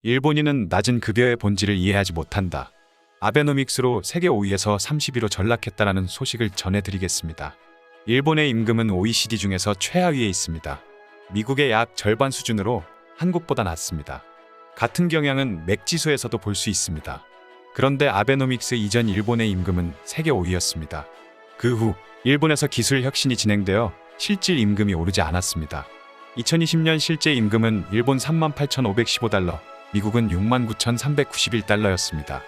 일본인은 낮은 급여의 본질을 이해하지 못한다. 아베노믹스로 세계 5위에서 30위로 전락했다라는 소식을 전해드리겠습니다. 일본의 임금은 OECD 중에서 최하위에 있습니다. 미국의 약 절반 수준으로 한국보다 낮습니다. 같은 경향은 맥지수에서도 볼 수 있습니다. 그런데 아베노믹스 이전 일본의 임금은 세계 5위였습니다. 그 후 일본에서 기술 혁신이 진행되어 실질 임금이 오르지 않았습니다. 2020년 실제 임금은 일본 38,515달러, 미국은 69,391달러였습니다.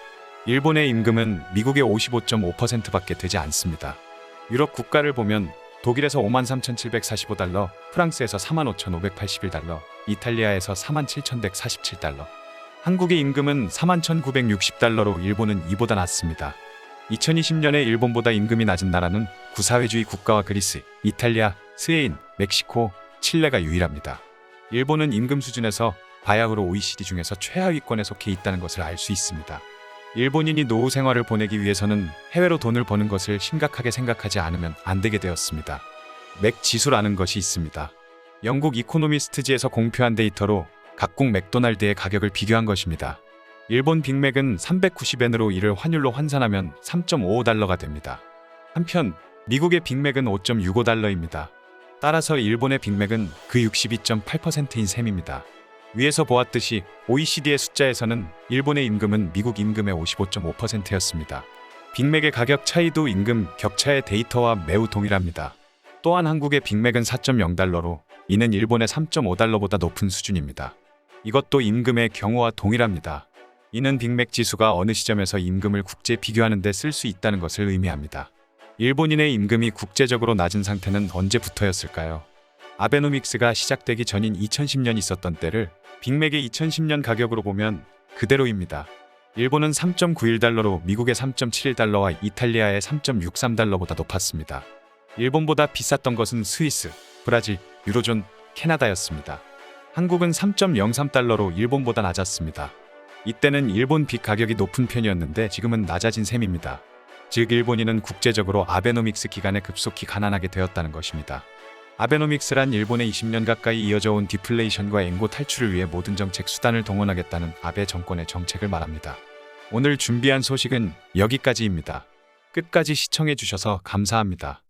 일본의 임금은 미국의 55.5%밖에 되지 않습니다. 유럽 국가를 보면 독일에서 53,745달러, 프랑스에서 45,581달러, 이탈리아에서 47,147달러. 한국의 임금은 41,960달러로 일본은 이보다 낮습니다. 2020년에 일본보다 임금이 낮은 나라는 구사회주의 국가와 그리스, 이탈리아, 스웨인, 멕시코, 칠레가 유일합니다. 일본은 임금 수준에서 바야흐로 OECD 중에서 최하위권에 속해 있다는 것을 알 수 있습니다. 일본인이 노후 생활을 보내기 위해서는 해외로 돈을 버는 것을 심각하게 생각하지 않으면 안 되게 되었습니다. 맥지수라는 것이 있습니다. 영국 이코노미스트지에서 공표한 데이터로 각국 맥도날드의 가격을 비교한 것입니다. 일본 빅맥은 390엔으로 이를 환율로 환산하면 3.55달러가 됩니다. 한편 미국의 빅맥은 5.65달러입니다. 따라서 일본의 빅맥은 그 62.8%인 셈입니다. 위에서 보았듯이 OECD의 숫자에서는 일본의 임금은 미국 임금의 55.5%였습니다. 빅맥의 가격 차이도 임금 격차의 데이터와 매우 동일합니다. 또한 한국의 빅맥은 4.0달러로 이는 일본의 3.5달러보다 높은 수준입니다. 이것도 임금의 경우와 동일합니다. 이는 빅맥 지수가 어느 시점에서 임금을 국제 비교하는 데 쓸 수 있다는 것을 의미합니다. 일본인의 임금이 국제적으로 낮은 상태는 언제부터였을까요? 아베노믹스가 시작되기 전인 2010년 있었던 때를 빅맥의 2010년 가격으로 보면 그대로입니다. 일본은 3.91달러로 미국의 3.71달러와 이탈리아의 3.63달러보다 높았습니다. 일본보다 비쌌던 것은 스위스, 브라질, 유로존, 캐나다였습니다. 한국은 3.03달러로 일본보다 낮았습니다. 이때는 일본 빅 가격이 높은 편이었는데 지금은 낮아진 셈입니다. 즉 일본인은 국제적으로 아베노믹스 기간에 급속히 가난하게 되었다는 것입니다. 아베노믹스란 일본의 20년 가까이 이어져 온 디플레이션과 엔고 탈출을 위해 모든 정책 수단을 동원하겠다는 아베 정권의 정책을 말합니다. 오늘 준비한 소식은 여기까지입니다. 끝까지 시청해 주셔서 감사합니다.